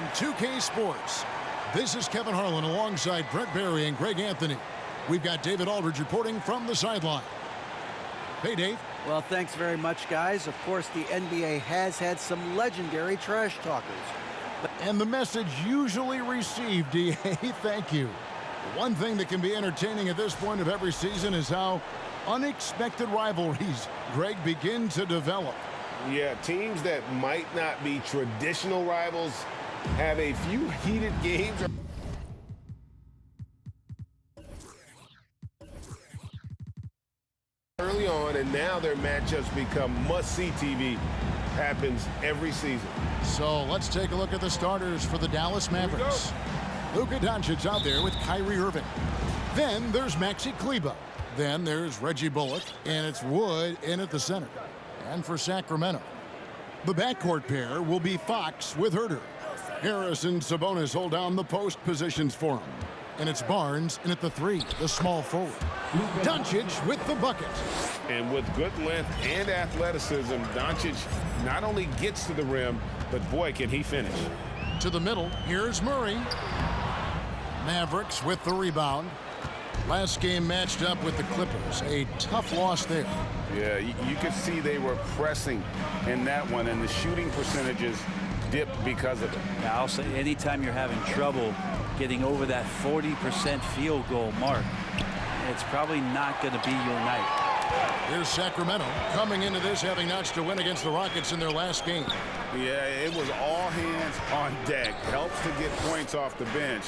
2K Sports. This is Kevin Harlan alongside Brent Barry and Greg Anthony. We've got David Aldridge reporting from the sideline. Hey, Dave. Well, thanks very much, guys. Of course, the NBA has had some legendary trash talkers. And the message usually received, DA, thank you. One thing that can be entertaining at this point of every season is how unexpected rivalries, Greg, begin to develop. Yeah, teams that might not be traditional rivals have a few heated games. Early on, and now their matchups become must-see TV. Happens every season. So let's take a look at the starters for the Dallas Mavericks. Luka Doncic out there with Kyrie Irving. Then there's Maxi Kleber. Then there's Reggie Bullock, and it's Wood in at the center. And for Sacramento, the backcourt pair will be Fox with Herter. Harris and Sabonis hold down the post positions for him. And it's Barnes in at the 3, the small forward. Doncic with the bucket. And with good length and athleticism, Doncic not only gets to the rim, but boy, can he finish. To the middle, here's Murray. Mavericks with the rebound. Last game matched up with the Clippers. A tough loss there. Yeah, you could see they were pressing in that one, and the shooting percentages dipped because of it. Yeah, I'll say anytime you're having trouble getting over that 40% field goal mark, it's probably not going to be your night. Here's Sacramento coming into this having notched a win against the Rockets in their last game. Yeah, it was all hands on deck. Helps to get points off the bench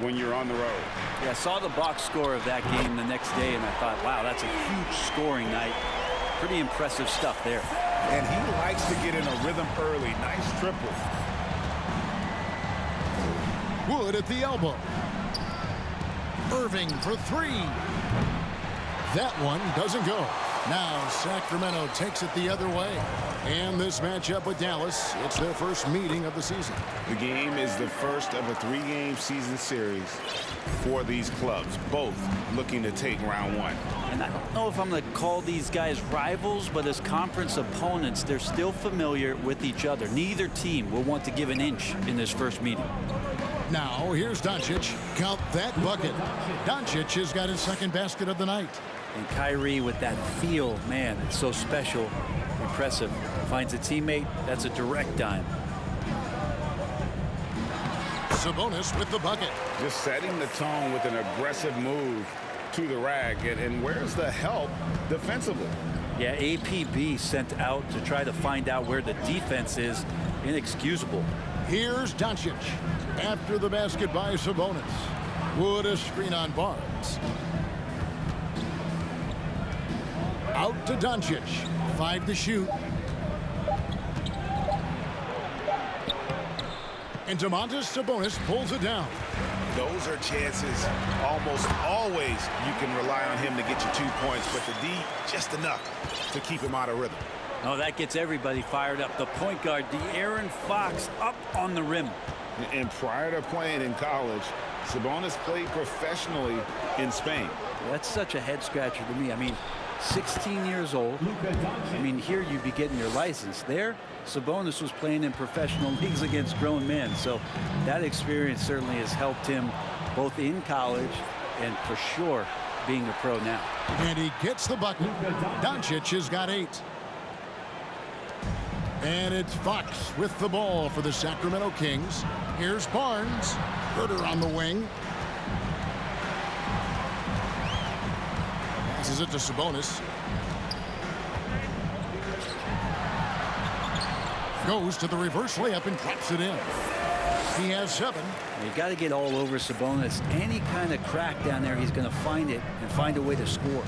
when you're on the road. Yeah, I saw the box score of that game the next day, and I thought, wow, that's a huge scoring night. Pretty impressive stuff there. And he likes to get in a rhythm early. Nice triple. Wood at the elbow. Irving for 3. That one doesn't go. Now Sacramento takes it the other way. And this matchup with Dallas, it's their first meeting of the season. The game is the first of a 3-game season series for these clubs, both looking to take round 1. And I don't know if I'm going to call these guys rivals, but as conference opponents, they're still familiar with each other. Neither team will want to give an inch in this first meeting. Now here's Doncic. Count that bucket. Doncic has got his second basket of the night. And Kyrie with that feel, man, it's so special, impressive. Finds a teammate, that's a direct dime. Sabonis with the bucket. Just setting the tone with an aggressive move to the rack. And where's the help defensively? Yeah, APB sent out to try to find out where the defense is. Inexcusable. Here's Doncic. After the basket by Sabonis. Wood a screen on Barnes. Out to Doncic. 5 to shoot. And Domantas Sabonis pulls it down. Those are chances almost always you can rely on him to get you 2 points, but the D just enough to keep him out of rhythm. Oh, that gets everybody fired up. The point guard, De'Aaron Fox, up on the rim. And prior to playing in college, Sabonis played professionally in Spain. That's such a head scratcher to me. I mean, 16 years old. I mean, here you'd be getting your license. There, Sabonis was playing in professional leagues against grown men. So that experience certainly has helped him both in college and for sure being a pro now. And he gets the bucket. Doncic has got 8. And it's Fox with the ball for the Sacramento Kings. Here's Barnes. Herter on the wing. Passes it to Sabonis. Goes to the reverse layup and drops it in. He has 7. You got to get all over Sabonis. Any kind of crack down there, he's going to find it and find a way to score.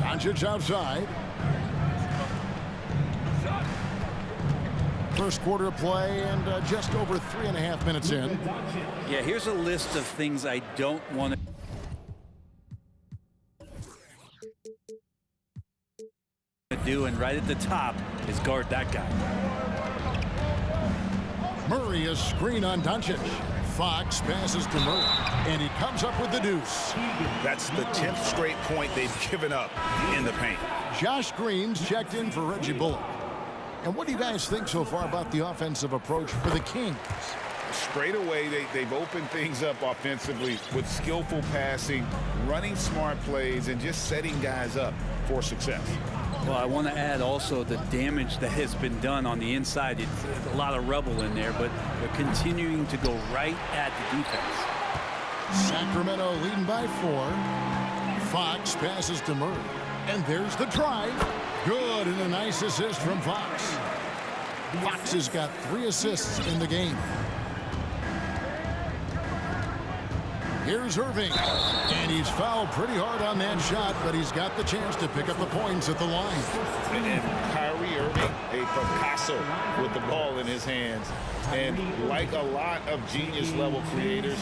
Doncic outside. First quarter of play and just over 3.5 minutes in. Yeah, here's a list of things I don't want to do, and right at the top is guard that guy. Murray a screen on Doncic. Fox passes to Murray, and he comes up with the deuce. That's the 10th straight point they've given up in the paint. Josh Green's checked in for Reggie Bullock. And what do you guys think so far about the offensive approach for the Kings? Straight away, they've opened things up offensively with skillful passing, running smart plays, and just setting guys up for success. Well, I want to add also the damage that has been done on the inside. It's a lot of rubble in there, but they're continuing to go right at the defense. Sacramento leading by 4. Fox passes to Murray. And there's the drive. Good, and a nice assist from Fox. Fox has got 3 assists in the game. Here's Irving, and he's fouled pretty hard on that shot, but he's got the chance to pick up the points at the line. And Kyrie Irving, a Picasso with the ball in his hands. And like a lot of genius-level creators,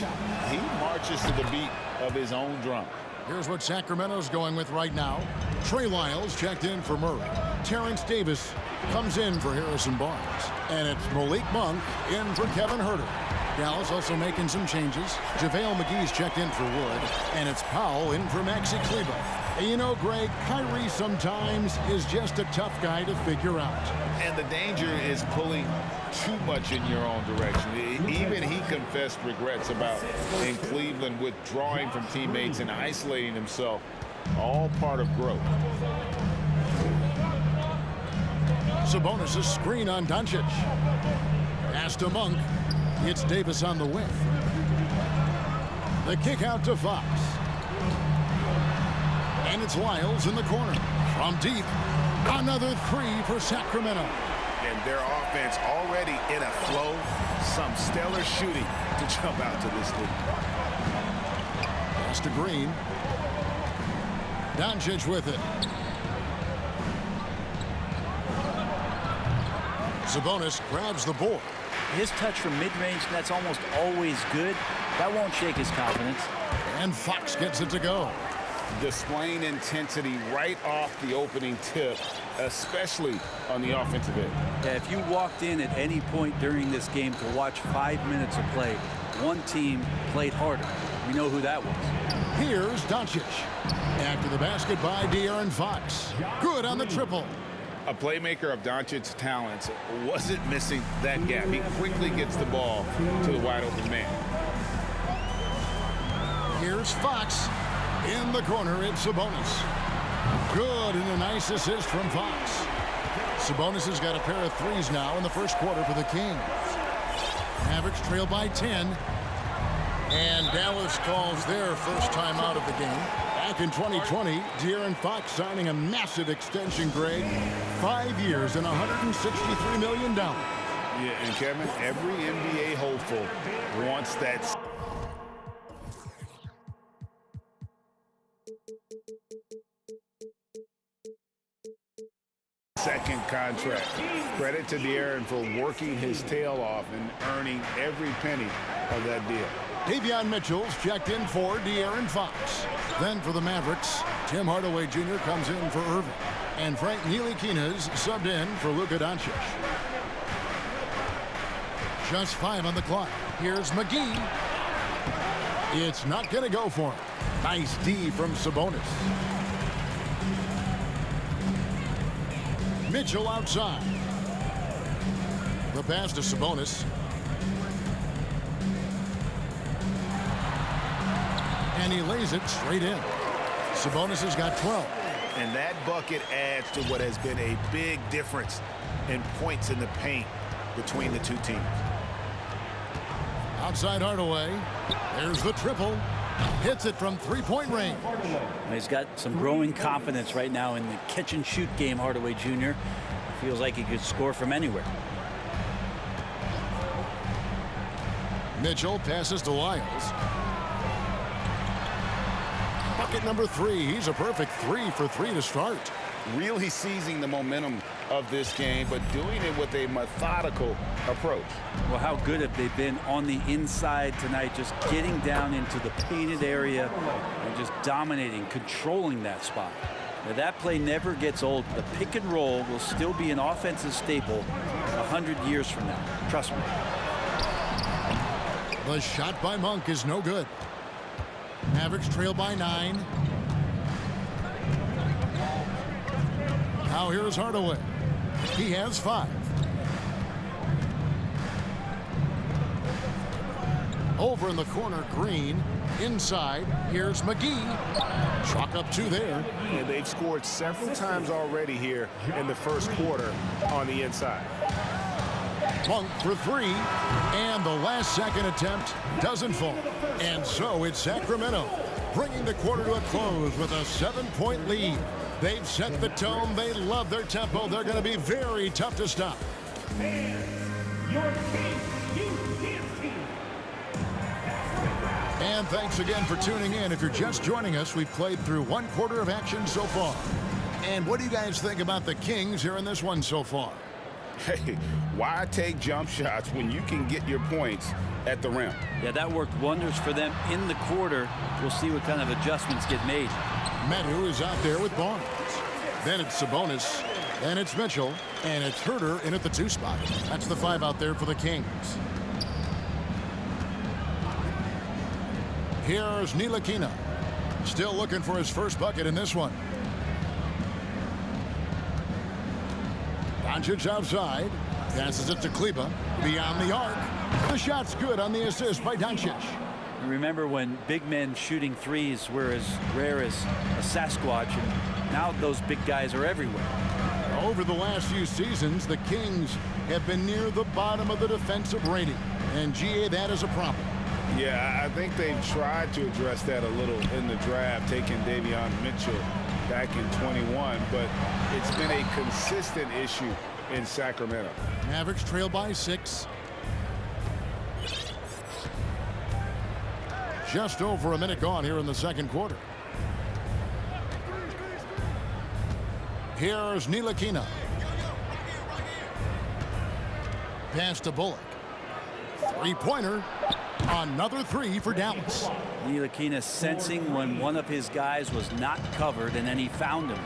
he marches to the beat of his own drum. Here's what Sacramento's going with right now. Trey Lyles checked in for Murray. Terrence Davis comes in for Harrison Barnes. And it's Malik Monk in for Kevin Huerter. Dallas also making some changes. JaVale McGee's checked in for Wood. And it's Powell in for Maxi Kleber. And you know, Greg, Kyrie sometimes is just a tough guy to figure out. And the danger is pulling too much in your own direction. Even he confessed regrets about in Cleveland withdrawing from teammates and isolating himself. All part of growth. Sabonis' screen on Doncic. Pass to Monk. It's Davis on the wing. The kick out to Fox. And it's Lyles in the corner. From deep. Another 3 for Sacramento. And their offense already in a flow. Some stellar shooting to jump out to this lead. Pass to Green. Doncic with it. Sabonis grabs the board. His touch from mid-range, that's almost always good. That won't shake his confidence. And Fox gets it to go. Displaying intensity right off the opening tip, especially on the offensive end. Yeah, if you walked in at any point during this game to watch 5 minutes of play, one team played harder. We know who that was. Here's Doncic. After the basket by De'Aaron Fox. Good on the triple. A playmaker of Doncic's talents wasn't missing that gap. He quickly gets the ball to the wide open man. Here's Fox. In the corner, it's Sabonis. Good, and a nice assist from Fox. Sabonis has got a pair of 3s now in the first quarter for the Kings. Mavericks trail by 10. And Dallas calls their first time out of the game. Back in 2020, De'Aaron Fox signing a massive extension, Greg. 5 years and $163 million. Yeah, and Kevin, every NBA hopeful wants that second contract. Credit to De'Aaron for working his tail off and earning every penny of that deal. Davion Mitchell's checked in for De'Aaron Fox. Then for the Mavericks, Tim Hardaway Jr. comes in for Irving. And Frank Ntilikina's subbed in for Luka Doncic. Just 5 on the clock. Here's McGee. It's not going to go for him. Nice D from Sabonis. Mitchell outside. The pass to Sabonis. And he lays it straight in. Sabonis has got 12. And that bucket adds to what has been a big difference in points in the paint between the two teams. Outside Hardaway. There's the triple. Hits it from three-point range. He's got some growing confidence right now in the catch-and-shoot game, Hardaway Jr. Feels like he could score from anywhere. Mitchell passes to Lyles. Bucket number 3. He's a perfect 3 for 3 to start. Really seizing the momentum of this game, but doing it with a methodical approach. Well, how good have they been on the inside tonight, just getting down into the painted area and just dominating, controlling that spot. Now, that play never gets old. The pick and roll will still be an offensive staple 100 years from now. Trust me. The shot by Monk is no good. Mavericks trail by 9. Now here's Hardaway. He has 5. Over in the corner, Green. Inside, here's McGee. Chalk up 2 there. And they've scored several times already here in the first quarter on the inside. Monk for 3, and the last second attempt doesn't fall. And so it's Sacramento bringing the quarter to a close with a 7-point lead. They've set the tone. They love their tempo. They're going to be very tough to stop. And thanks again for tuning in. If you're just joining us, we've played through 1 quarter of action so far. And what do you guys think about the Kings here in this one so far? Hey, why take jump shots when you can get your points at the rim? Yeah, that worked wonders for them in the quarter. We'll see what kind of adjustments get made. Medu is out there with Barnes. Then it's Sabonis. Then it's Mitchell. And it's Herter in at the 2 spot. That's the 5 out there for the Kings. Here's Ntilikina. Still looking for his first bucket in this one. Doncic outside. Passes it to Kleber. Beyond the arc. The shot's good on the assist by Doncic. Remember when big men shooting threes were as rare as a Sasquatch, and now those big guys are everywhere. Over the last few seasons, the Kings have been near the bottom of the defensive rating. And GA, that is a problem. Yeah, I think they've tried to address that a little in the draft, taking Davion Mitchell back in 21, but it's been a consistent issue in Sacramento. Mavericks trail by 6. Just over a minute gone here in the second quarter. Here's Ntilikina. Pass to Bullock. 3-pointer. Another 3 for Dallas. Ntilikina sensing when one of his guys was not covered, and then he found him.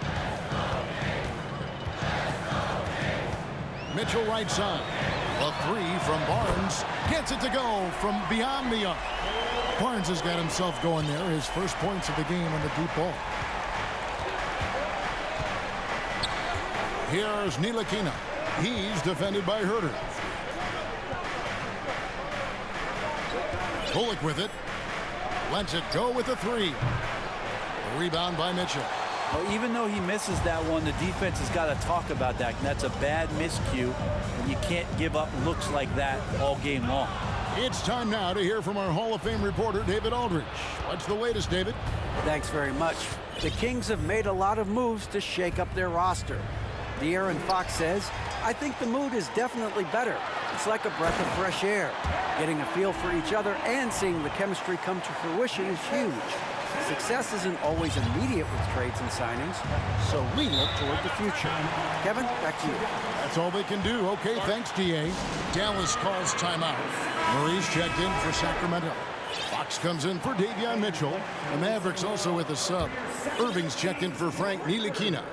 Mitchell right side. A 3 from Barnes. Gets it to go from beyond the arc. Barnes has got himself going there. His first points of the game on the deep ball. Here's Ntilikina. He's defended by Herter. Bullock with it. Lets it go with a 3. A rebound by Mitchell. Well, even though he misses that one, the defense has got to talk about that. And that's a bad miscue, and you can't give up looks like that all game long. It's time now to hear from our Hall of Fame reporter, David Aldridge. What's the latest, David? Thanks very much. The Kings have made a lot of moves to shake up their roster. De'Aaron Fox says, I think the mood is definitely better. It's like a breath of fresh air. Getting a feel for each other and seeing the chemistry come to fruition is huge. Success isn't always immediate with trades and signings, so we look toward the future. Kevin, back to you. That's all they can do. Okay, thanks, DA. Dallas calls timeout. Murray's checked in for Sacramento. Fox comes in for Davion Mitchell. The Mavericks also with a sub. Irving's checked in for Frank Ntilikina.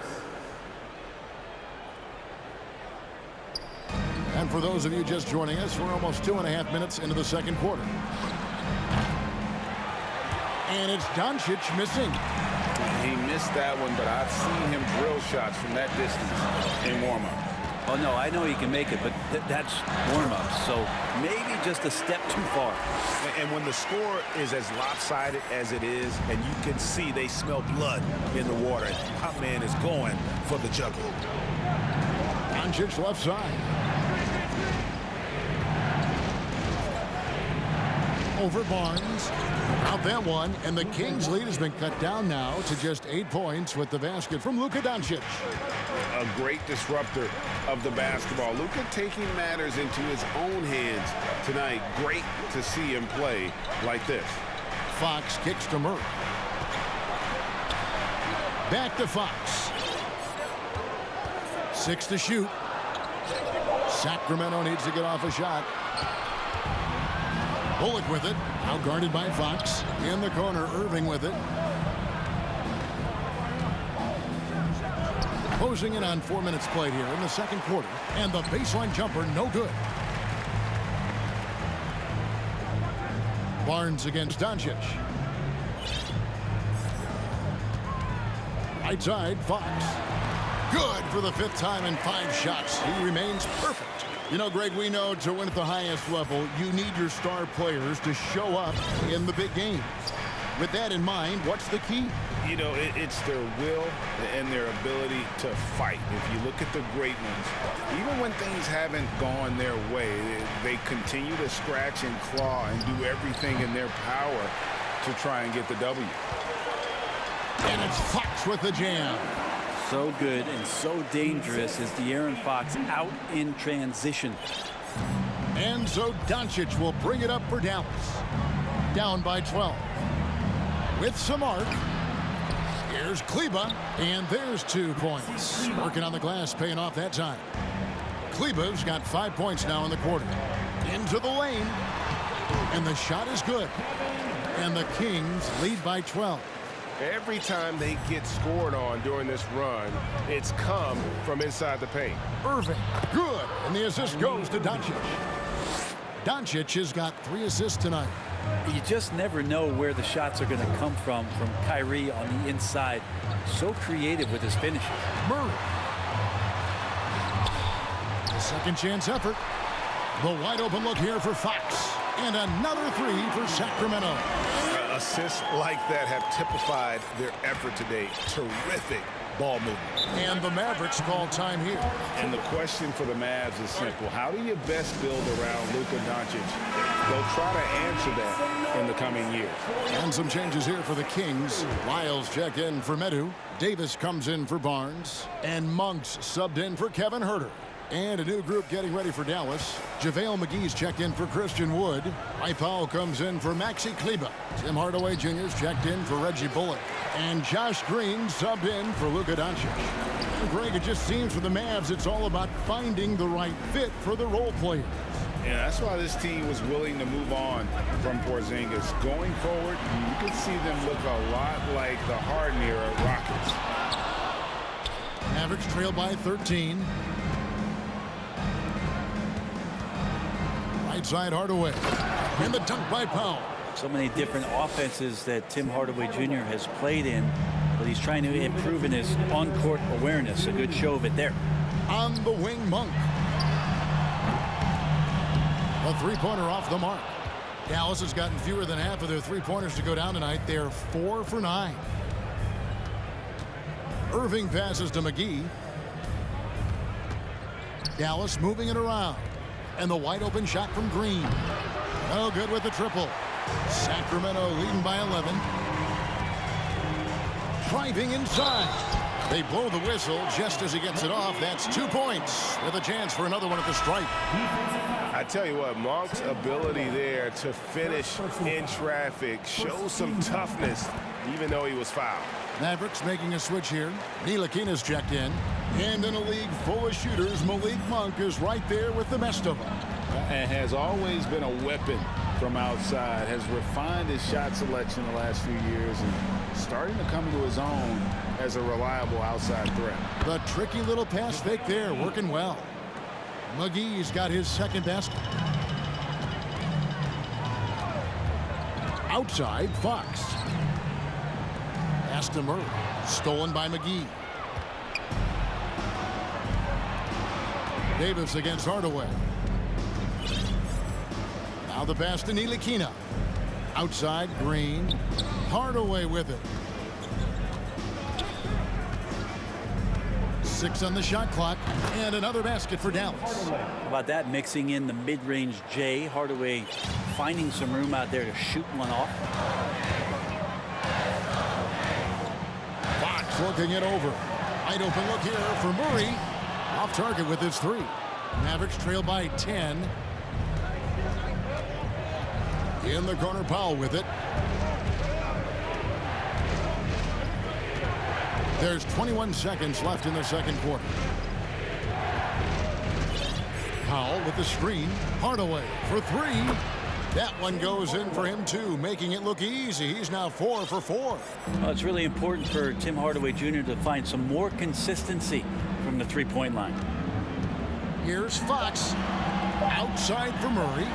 And for those of you just joining us, we're almost 2.5 minutes into the second quarter. And it's Doncic missing. He missed that one, but I've seen him drill shots from that distance in warm-up. Oh, no, I know he can make it, but that's warm-up. So maybe just a step too far. And when the score is as lopsided as it is, and you can see they smell blood in the water, my man is going for the jugular. Doncic left side. Over Barnes. Out that one, and the Kings lead has been cut down now to just 8 points with the basket from Luka Doncic. A great disruptor of the basketball. Luka taking matters into his own hands tonight. Great to see him play like this. Fox kicks to Murray. Back to Fox. 6 to shoot. Sacramento needs to get off a shot. Bullock with it. Now guarded by Fox. In the corner, Irving with it. Closing in on 4 minutes played here in the second quarter. And the baseline jumper, no good. Barnes against Doncic. Right side, Fox. Good for the 5th time in 5 shots. He remains perfect. You know, Greg, we know to win at the highest level, you need your star players to show up in the big games. With that in mind, what's the key? You know, it's their will and their ability to fight. If you look at the great ones, even when things haven't gone their way, they continue to scratch and claw and do everything in their power to try and get the W. And it's Fox with the jam. So good and so dangerous is De'Aaron Fox out in transition. And so Doncic will bring it up for Dallas. Down by 12. With some arc. Here's Kleber, and there's 2 points. Working on the glass, paying off that time. Kleber's got 5 points now in the quarter. Into the lane. And the shot is good. And the Kings lead by 12. Every time they get scored on during this run, it's come from inside the paint. Irving, good. And the assist goes to Doncic. Doncic has got 3 assists tonight. You just never know where the shots are going to come from Kyrie on the inside. So creative with his finishes. Murray. A second chance effort. The wide open look here for Fox. And another 3 for Sacramento. Assists like that have typified their effort today. Terrific ball movement. And the Mavericks call time here. And the question for the Mavs is simple. How do you best build around Luka Doncic? They'll try to answer that in the coming years. And some changes here for the Kings. Lyles check in for Medu. Davis comes in for Barnes. And Monks subbed in for Kevin Huerter. And a new group getting ready for Dallas. JaVale McGee's checked in for Christian Wood. Powell comes in for Maxi Kleber. Tim Hardaway Jr.'s checked in for Reggie Bullock. And Josh Green subbed in for Luka Doncic. And Greg, it just seems for the Mavs it's all about finding the right fit for the role players. Yeah, that's why this team was willing to move on from Porzingis. Going forward, you can see them look a lot like the Harden era Rockets. Mavericks trail by 13. Right side Hardaway. And the dunk by Powell. So many different offenses that Tim Hardaway Jr. has played in, but he's trying to improve in his on-court awareness. A good show of it there. On the wing, Monk. A 3-pointer off the mark. Dallas has gotten fewer than half of their 3-pointers to go down tonight. They're 4 for 9. Irving passes to McGee. Dallas moving it around. And the wide open shot from Green. No good with the triple. Sacramento leading by 11. Driving inside. They blow the whistle just as he gets it off. That's 2 points with a chance for another one at the stripe. I tell you what, Monk's ability there to finish in traffic shows some toughness, even though he was fouled. Mavericks making a switch here. Ntilikina's checked in. And in a league full of shooters, Malik Monk is right there with the best of them. And has always been a weapon from outside. Has refined his shot selection the last few years and starting to come to his own as a reliable outside threat. The tricky little pass fake there, working well. McGee's got his second basket. Outside, Fox. Pass to Murray. Stolen by McGee. Davis against Hardaway. Now the pass to Ntilikina. Outside, Green. Hardaway with it. 6 on the shot clock, and another basket for Dallas. How about that, mixing in the mid-range J. Hardaway finding some room out there to shoot one off. Fox looking it over. Wide open look here for Murray. Off target with his 3. Mavericks trail by 10. In the corner, Powell with it. There's 21 seconds left in the second quarter. Powell with the screen. Hardaway for 3. That one goes in for him too, making it look easy. He's now 4 for 4. Well, it's really important for Tim Hardaway Jr. to find some more consistency from the three-point line. Here's Fox. Outside for Murray.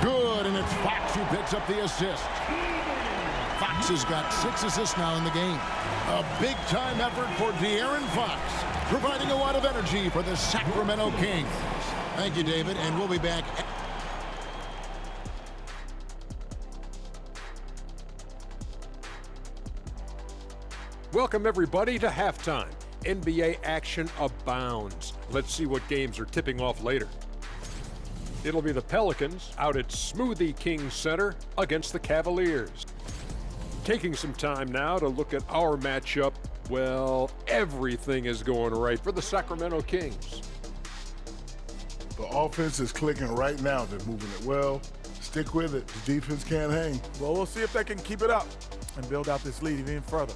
Good, and it's Fox who picks up the assist. Fox has got 6 assists now in the game. A big-time effort for De'Aaron Fox, providing a lot of energy for the Sacramento Kings. Thank you, David, and we'll be back. Welcome, everybody, to halftime. NBA action abounds. Let's see what games are tipping off later. It'll be the Pelicans out at Smoothie King Center against the Cavaliers. Taking some time now to look at our matchup. Well, everything is going right for the Sacramento Kings. The offense is clicking right now. They're moving it well. Stick with it. The defense can't hang. Well, we'll see if they can keep it up and build out this lead even further.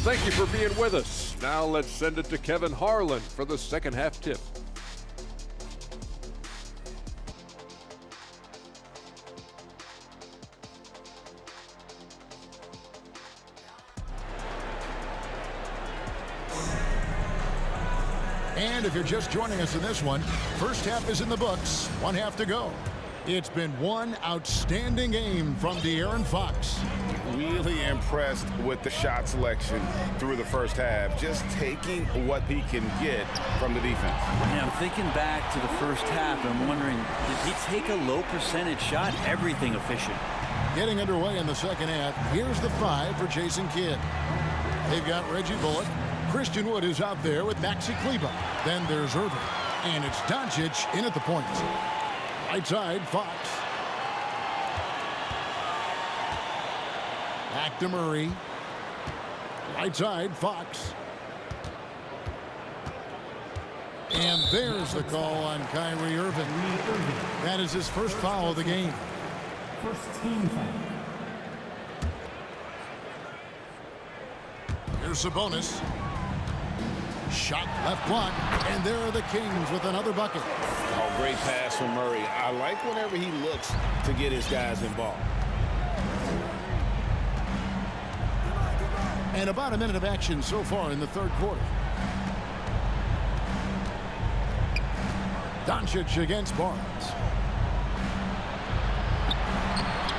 Thank you for being with us. Now let's send it to Kevin Harlan for the second half tip. And if you're just joining us in this one, first half is in the books, 1 half to go. It's been one outstanding game from De'Aaron Fox. Really impressed with the shot selection through the first half, just taking what he can get from the defense. Yeah, I'm thinking back to the first half. I'm wondering, did he take a low percentage shot? Everything efficient. Getting underway in the second half, here's the 5 for Jason Kidd. They've got Reggie Bullock. Christian Wood is out there with Maxi Kleber. Then there's Irving. And it's Doncic in at the point. Right side, Fox. Back to Murray. Right side, Fox. And there's the call on Kyrie Irving. That is his first foul of the game. First team foul. Here's Sabonis. Shot left block, and there are the Kings with another bucket. Oh, great pass from Murray. I like whenever he looks to get his guys involved. And about a minute of action so far in the third quarter. Doncic against Barnes.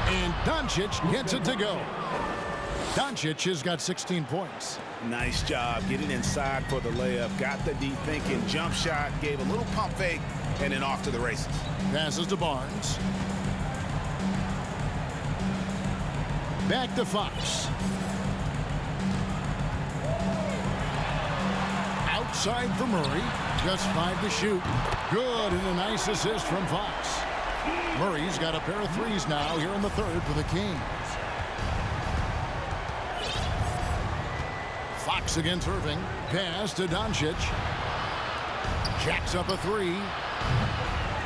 And Doncic gets it to go. Doncic has got 16 points. Nice job getting inside for the layup. Got the deep thinking jump shot, gave a little pump fake, and then off to the races. Passes to Barnes. Back to Fox. Outside for Murray. Just 5 to shoot. Good, and a nice assist from Fox. Murray's got a pair of threes now here in the third for the Kings. Fox against Irving. Pass to Doncic. Jacks up a 3.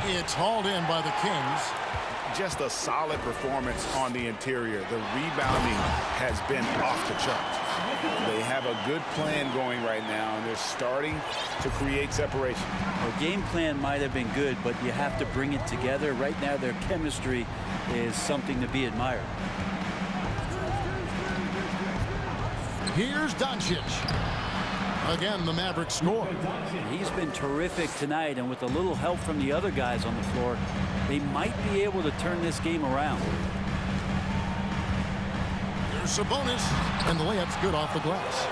It's hauled in by the Kings. Just a solid performance on the interior. The rebounding has been off the charts. They have a good plan going right now, and they're starting to create separation. Their game plan might have been good, but you have to bring it together. Right now, their chemistry is something to be admired. Here's Doncic. Again, the Mavericks score. He's been terrific tonight, and with a little help from the other guys on the floor, they might be able to turn this game around. Here's Sabonis, and the layup's good off the glass.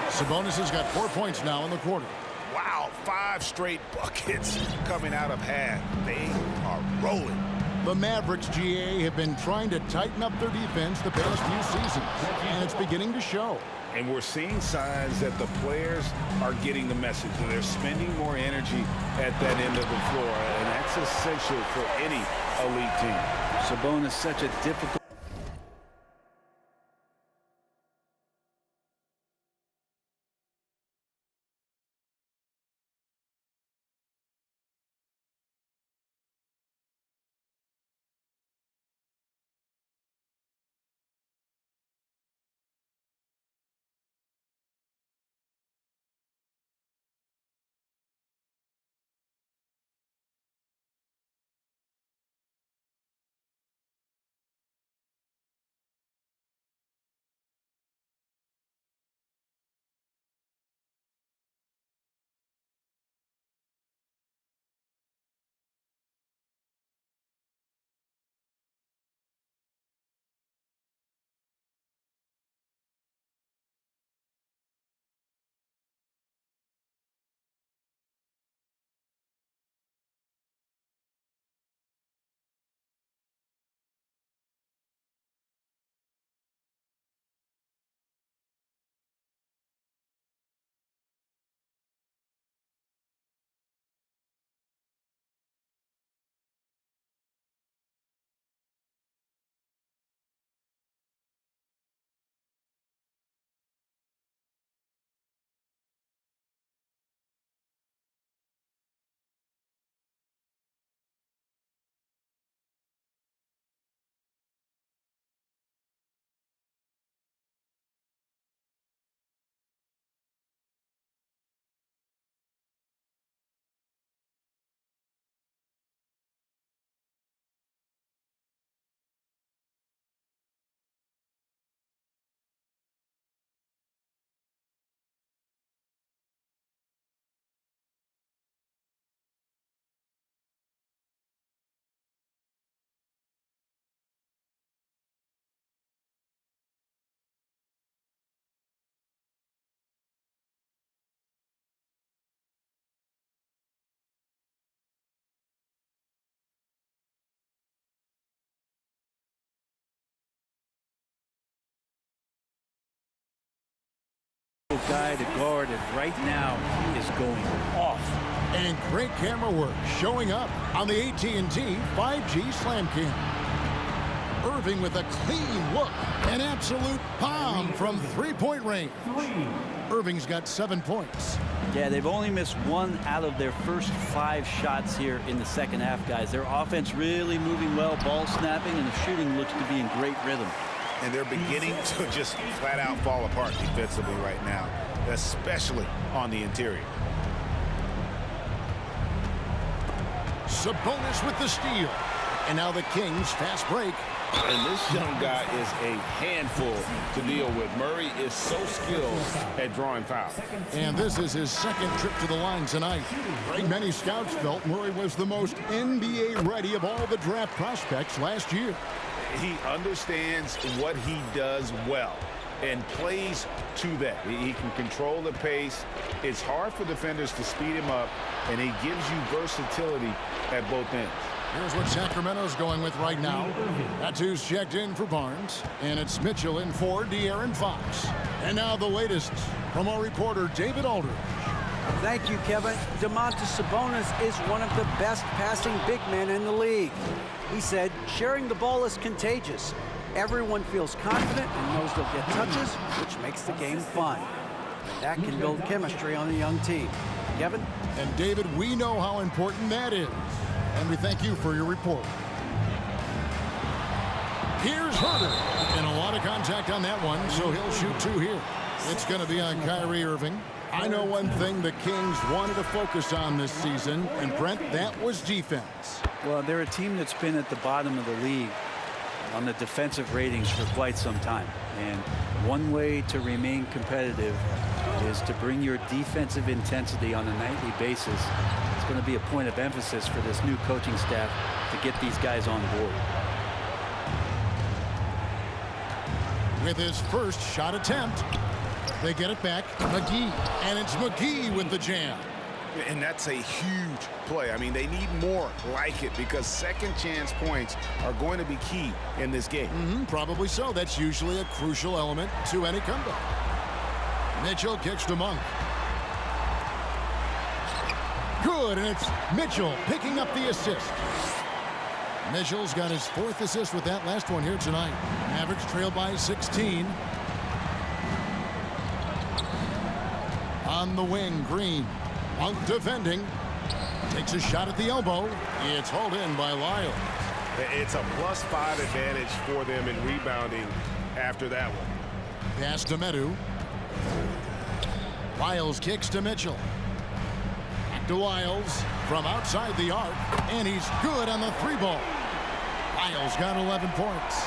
Sabonis has got 4 points now in the quarter. Wow, 5 straight buckets coming out of half. They are rolling. The Mavericks, GA, have been trying to tighten up their defense the past few seasons, and it's beginning to show. And we're seeing signs that the players are getting the message. They're spending more energy at that end of the floor, and that's essential for any elite team. Sabonis, such a difficult guy to guard, and right now he is going off. And great camera work showing up on the AT&T 5G Slam Cam. Irving with a clean look. An absolute bomb from three-point range. Irving's got 7 points. Yeah, they've only missed 1 out of their first 5 shots here in the second half, guys. Their offense really moving well, ball snapping, and the shooting looks to be in great rhythm. And they're beginning to just flat out fall apart defensively right now, especially on the interior. Sabonis with the steal. And now the Kings fast break. And this young guy is a handful to deal with. Murray is so skilled at drawing fouls. And this is his second trip to the line tonight. Many scouts felt Murray was the most NBA ready of all the draft prospects last year. He understands what he does well and plays to that. He can control the pace. It's hard for defenders to speed him up, and he gives you versatility at both ends. Here's what Sacramento's going with right now. That's who's checked in for Barnes. And it's Mitchell in for De'Aaron Fox. And now the latest from our reporter, David Aldridge. Thank you, Kevin. Domantas Sabonis is one of the best passing big men in the league. He said, sharing the ball is contagious. Everyone feels confident and knows they'll get touches, which makes the game fun. And that can build chemistry on a young team. Kevin? And David, we know how important that is. And we thank you for your report. Here's Herter. And a lot of contact on that one, so he'll shoot 2 here. It's going to be on Kyrie Irving. I know one thing the Kings wanted to focus on this season, and Brent, that was defense. Well, they're a team that's been at the bottom of the league on the defensive ratings for quite some time. And one way to remain competitive is to bring your defensive intensity on a nightly basis. It's going to be a point of emphasis for this new coaching staff to get these guys on board. With his first shot attempt, they get it back. McGee. And it's McGee with the jam. And that's a huge play. I mean, they need more like it because second chance points are going to be key in this game. Probably so. That's usually a crucial element to any comeback. Mitchell kicks to Monk. Good, and it's Mitchell picking up the assist. Mitchell's got his 4th assist with that last one here tonight. Mavericks trail by 16. On the wing, Green. Monk defending. Takes a shot at the elbow. It's hauled in by Lyle. It's a +5 advantage for them in rebounding after that one. Pass to Medu. Lyles kicks to Mitchell. Back to Lyles from outside the arc. And he's good on the 3-ball. Lyles got 11 points.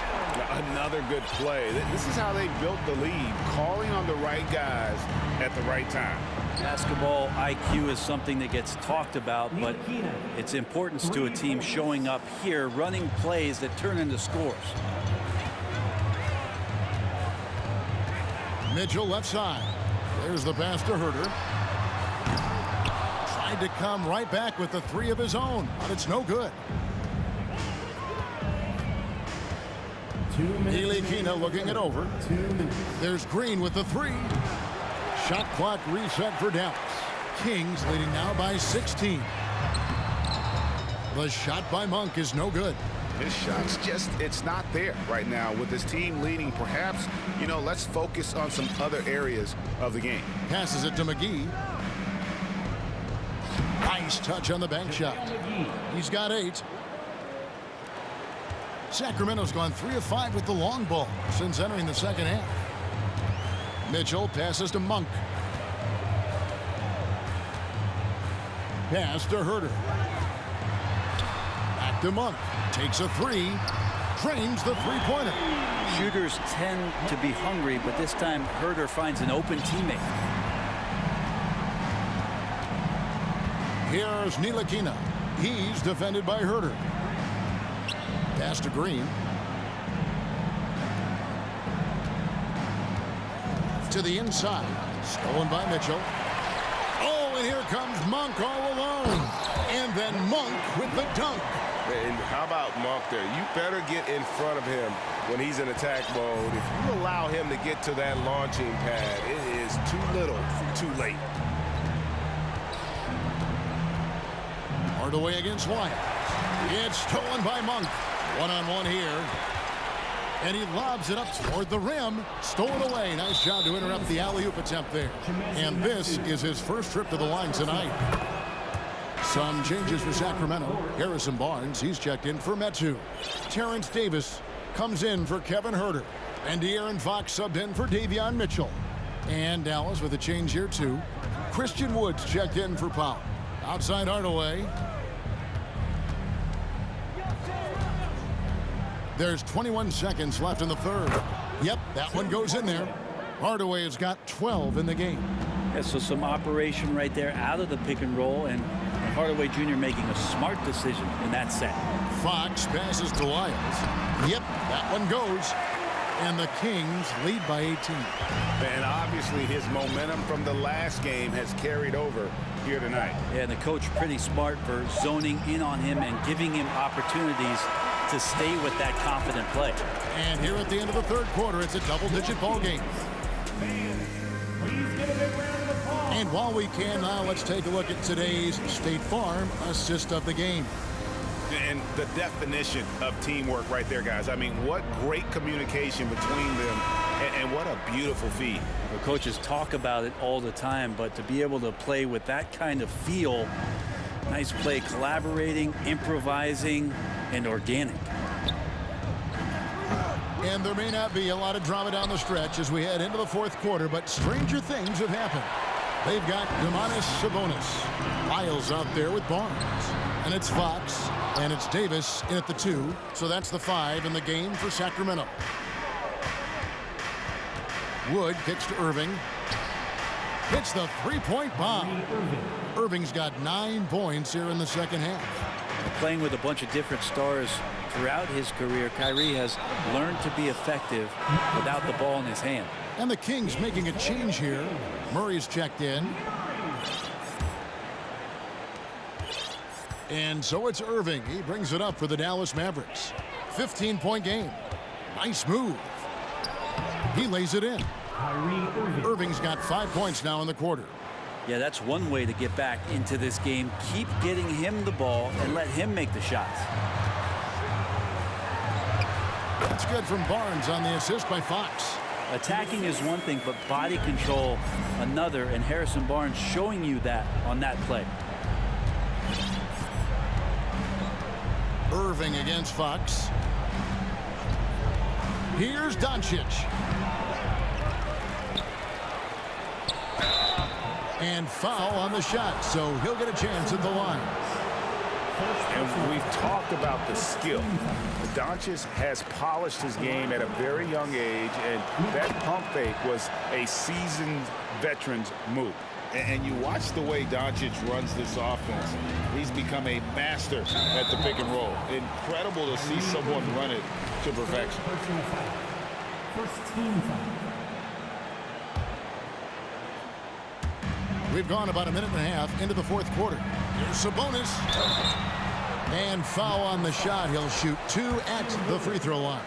Another good play. This is how they built the lead, calling on the right guys at the right time. Basketball IQ is something that gets talked about, but its importance to a team showing up here, running plays that turn into scores. Mitchell left side. There's the pass to Herter. Tried to come right back with the 3 of his own, but it's no good. Ntilikina looking it over. There's Green with the 3. Shot clock reset for Dallas. Kings leading now by 16. The shot by Monk is no good. His shot's just, it's not there right now with his team leading. Perhaps, let's focus on some other areas of the game. Passes it to McGee. Nice touch on the bank shot. He's got 8. Sacramento's gone 3 of 5 with the long ball since entering the second half. Mitchell passes to Monk. Pass to Herter. Back to Monk. Takes a 3. Drains the 3-pointer. Shooters tend to be hungry, but this time Herter finds an open teammate. Here's Ntilikina. He's defended by Herter. Pass to Green. To the inside. Stolen by Mitchell. Oh, and here comes Monk all alone. And then Monk with the dunk. And how about Monk there? You better get in front of him when he's in attack mode. If you allow him to get to that launching pad, it is too little, too late. Hardaway against Wyatt. It's stolen by Monk. One-on-one here. And he lobs it up toward the rim. Stolen away. Nice job to interrupt the alley-oop attempt there. And this is his first trip to the line tonight. Some changes for Sacramento. Harrison Barnes, he's checked in for Metu. Terrence Davis comes in for Kevin Huerter. And De'Aaron Fox subbed in for Davion Mitchell. And Dallas with a change here too. Christian Woods checked in for Powell. Outside Hardaway. There's 21 seconds left in the third. Yep, that one goes in there. Hardaway has got 12 in the game. Yeah, so some operation right there out of the pick and roll, and Hardaway Jr. making a smart decision in that set. Fox passes to Lyles. Yep, that one goes. And the Kings lead by 18. And obviously his momentum from the last game has carried over here tonight. Yeah, and the coach pretty smart for zoning in on him and giving him opportunities to stay with that confident play. And here at the end of the third quarter, it's a double-digit ball game. And while we can now, let's take a look at today's State Farm assist of the game. And the definition of teamwork right there, guys. I mean, what great communication between them, and what a beautiful feed. The coaches talk about it all the time, but to be able to play with that kind of feel, nice play, collaborating, improvising, and organic. And there may not be a lot of drama down the stretch as we head into the fourth quarter, but stranger things have happened. They've got Domantas Sabonis. Lyles out there with Barnes. And it's Fox. And it's Davis in at the 2. So that's the 5 in the game for Sacramento. Wood kicks to Irving. Hits the three-point bomb. Irving's got 9 points here in the second half. Playing with a bunch of different stars throughout his career, Kyrie has learned to be effective without the ball in his hand. And the Kings making a change here. Murray's checked in. And so it's Irving. He brings it up for the Dallas Mavericks. 15-point game. Nice move. He lays it in. Irving's got 5 points now in the quarter. Yeah, that's one way to get back into this game. Keep getting him the ball and let him make the shots. That's good from Barnes on the assist by Fox. Attacking is one thing, but body control another, and Harrison Barnes showing you that on that play. Irving against Fox. Here's Doncic. And foul on the shot, so he'll get a chance at the line. And we've talked about the skill. Doncic has polished his game at a very young age, and that pump fake was a seasoned veteran's move. And you watch the way Doncic runs this offense. He's become a master at the pick and roll. Incredible to see someone run it to perfection. First team foul. We've gone about a minute and a half into the fourth quarter. Here's Sabonis. And foul on the shot. He'll shoot 2 at the free throw line.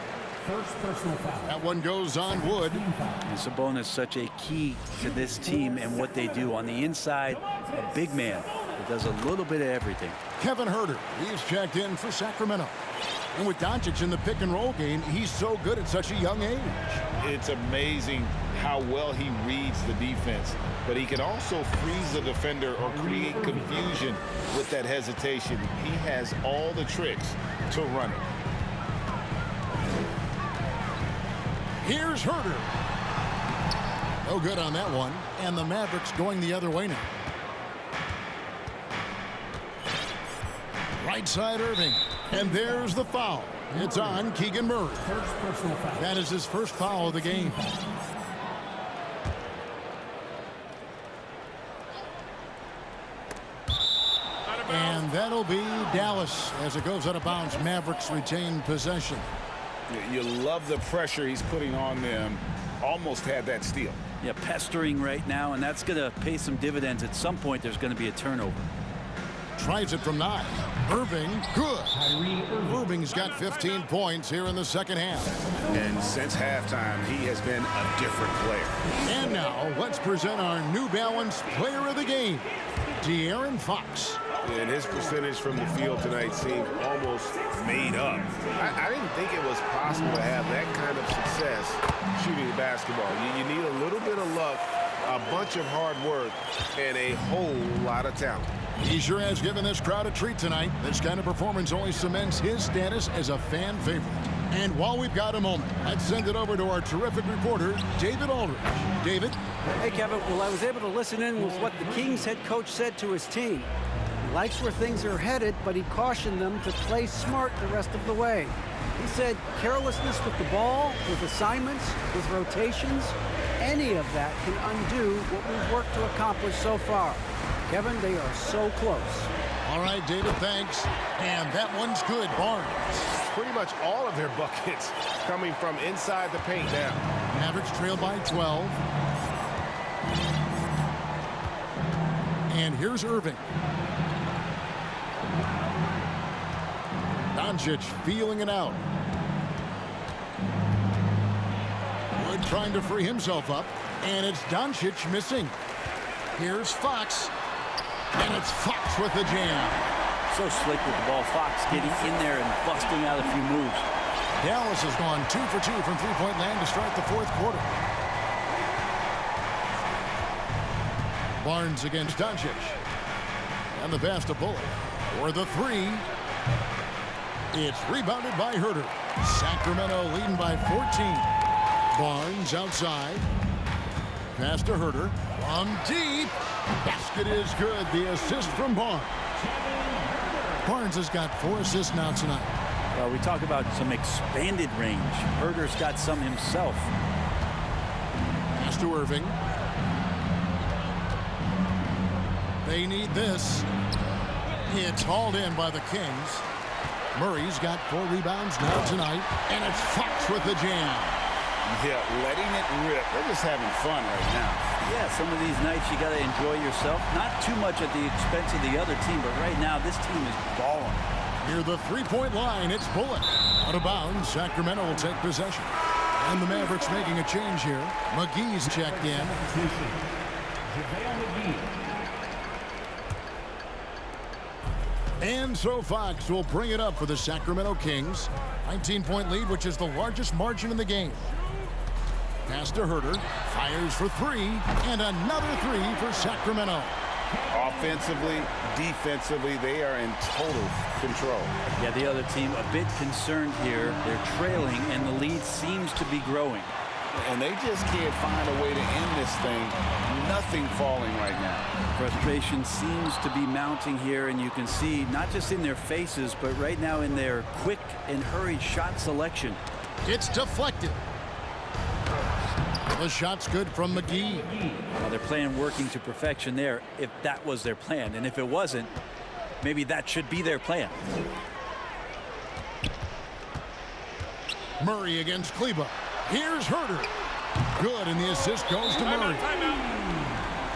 First personal foul. That one goes on Wood. And Sabonis such a key to this team and what they do on the inside. A big man that does a little bit of everything. Kevin Huerter, he's checked in for Sacramento. And with Doncic in the pick and roll game, he's so good at such a young age. It's amazing how well he reads the defense, but he can also freeze the defender or create confusion with that hesitation. He has all the tricks to run it. Here's Huerter. No good on that one. And the Mavericks going the other way now. Right side Irving. And there's the foul. It's on Keegan Murray. First personal foul. That is his first foul of the game. And that'll be Dallas as it goes out of bounds. Mavericks retain possession. You love the pressure he's putting on them. Almost had that steal. Yeah, pestering right now, and that's going to pay some dividends. At some point, there's going to be a turnover. tries it from 9. Irving, good. Irving's got 15 points here in the second half. And since halftime, he has been a different player. And now, let's present our New Balance Player of the Game, De'Aaron Fox. And his percentage from the field tonight seemed almost made up. I didn't think it was possible to have that kind of success shooting basketball. You need a little bit of luck, a bunch of hard work, and a whole lot of talent. He sure has given this crowd a treat tonight. This kind of performance only cements his status as a fan favorite. And while we've got a moment, let's send it over to our terrific reporter, David Aldridge. David? Hey, Kevin. Well, I was able to listen in with what the Kings head coach said to his team. He likes where things are headed, but he cautioned them to play smart the rest of the way. He said carelessness with the ball, with assignments, with rotations, any of that can undo what we've worked to accomplish so far. Kevin, they are so close. All right, David, thanks. And that one's good, Barnes. Pretty much all of their buckets coming from inside the paint now. Mavericks trail by 12. And here's Irving. Doncic feeling it out. Wood trying to free himself up. And it's Doncic missing. Here's Fox. And it's Fox with the jam. So slick with the ball. Fox getting in there and busting out a few moves. Dallas has gone 2 for 2 from three-point land to start the fourth quarter. Barnes against Doncic. And the pass to Bullock for the 3. It's rebounded by Herter. Sacramento leading by 14. Barnes outside. Pass to Herter. From deep. Basket is good. The assist from Barnes. Barnes has got 4 assists now tonight. Well, we talk about some expanded range. Herter's got some himself. Pass to Irving. They need this. It's hauled in by the Kings. Murray's got 4 rebounds now tonight. And it's Fox with the jam. Yeah, letting it rip. They're just having fun right now. Yeah, some of these nights you got to enjoy yourself. Not too much at the expense of the other team, but right now this team is balling. Near the three-point line, it's Bullock. Out of bounds, Sacramento will take possession. And the Mavericks making a change here. McGee's checked in. And so Fox will bring it up for the Sacramento Kings. 19-point lead, which is the largest margin in the game. Pass to Herter. Fires for 3. And another 3 for Sacramento. Offensively, defensively, they are in total control. Yeah, the other team a bit concerned here. They're trailing, and the lead seems to be growing. And they just can't find a way to end this thing. Nothing falling right now. Frustration seems to be mounting here, and you can see not just in their faces, but right now in their quick and hurried shot selection. It's deflected. The shot's good from McGee. Well, they're playing working to perfection there, if that was their plan. And if it wasn't, maybe that should be their plan. Murray against Kleber. Here's Herter. Good, and the assist goes to Murray.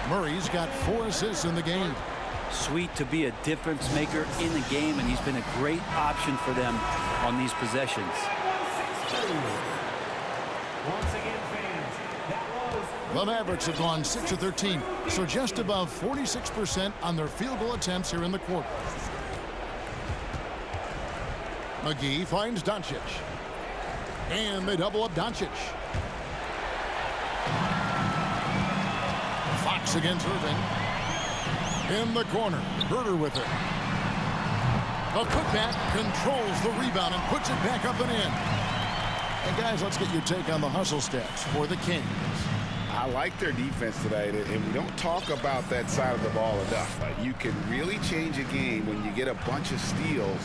Murray's got 4 assists in the game. Sweet to be a difference maker in the game, and he's been a great option for them on these possessions. The Mavericks have gone 6 of 13, so just above 46% on their field goal attempts here in the quarter. McGee finds Doncic. And they double up Doncic. Fox against Irving. In the corner, Herter with it. The putback controls the rebound and puts it back up and in. And guys, let's get your take on the hustle stats for the Kings. I like their defense tonight, and we don't talk about that side of the ball enough. You can really change a game when you get a bunch of steals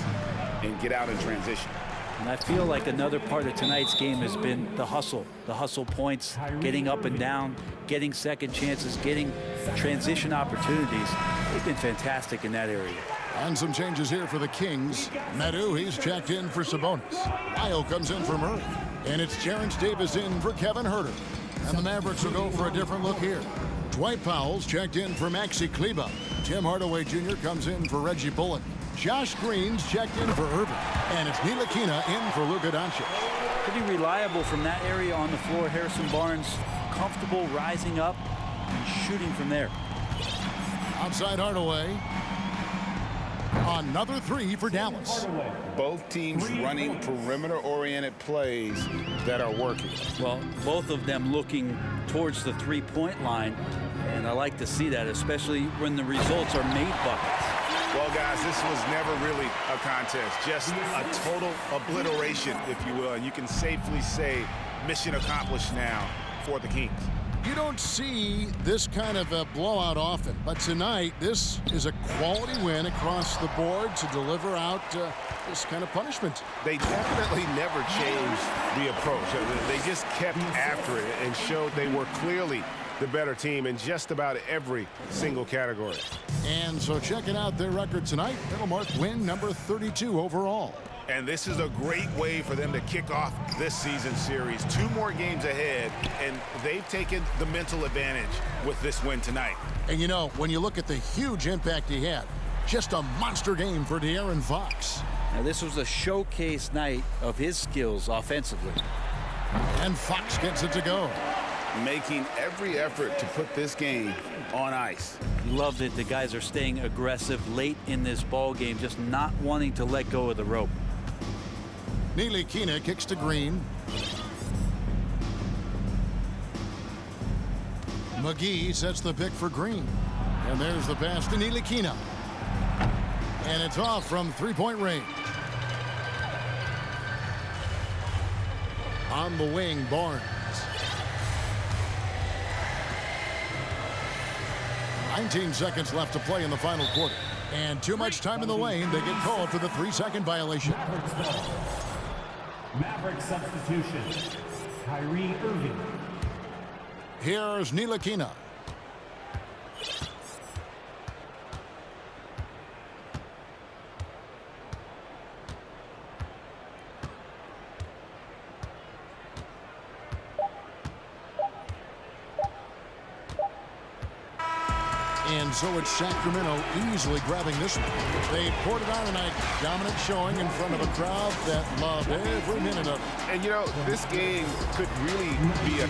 and get out in transition. And I feel like another part of tonight's game has been the hustle points, getting up and down, getting second chances, getting transition opportunities. They've been fantastic in that area. And some changes here for the Kings. Medu, he's checked in for Sabonis. Lyle comes in for Murray. And it's Terrence Davis in for Kevin Herter. And the Mavericks will go for a different look here. Dwight Powell's checked in for Maxi Kleber. Tim Hardaway Jr. comes in for Reggie Bullock. Josh Green's checked in for Irving. And it's Ntilikina in for Luka Doncic. Pretty reliable from that area on the floor. Harrison Barnes comfortable rising up and shooting from there. Outside Hardaway. Another three for Dallas. Both teams running perimeter-oriented plays that are working. Well, both of them looking towards the three-point line, and I like to see that, especially when the results are made buckets. Well, guys, this was never really a contest, just a total obliteration, if you will, and you can safely say mission accomplished now for the Kings. You don't see this kind of a blowout often, but tonight this is a quality win across the board to deliver out this kind of punishment. They definitely never changed the approach. They just kept after it and showed they were clearly the better team in just about every single category. And so checking out their record tonight, that'll mark win number 32 overall. And this is a great way for them to kick off this season series. 2 more games ahead, and they've taken the mental advantage with this win tonight. And you know, when you look at the huge impact he had, just a monster game for De'Aaron Fox. Now, this was a showcase night of his skills offensively. And Fox gets it to go. Making every effort to put this game on ice. Love that the guys are staying aggressive late in this ball game, just not wanting to let go of the rope. Ntilikina kicks to Green. McGee sets the pick for Green. And there's the pass to Ntilikina. And it's off from three-point range. On the wing, Barnes. 19 seconds left to play in the final quarter. And too much time in the lane. They get called for the 3-second violation. Maverick substitution. Kyrie Irving. Here's Ntilikina. And so it's Sacramento easily grabbing this one. They poured it on tonight. Dominant showing in front of a crowd that loved every minute of it. And, you know, this game could really be a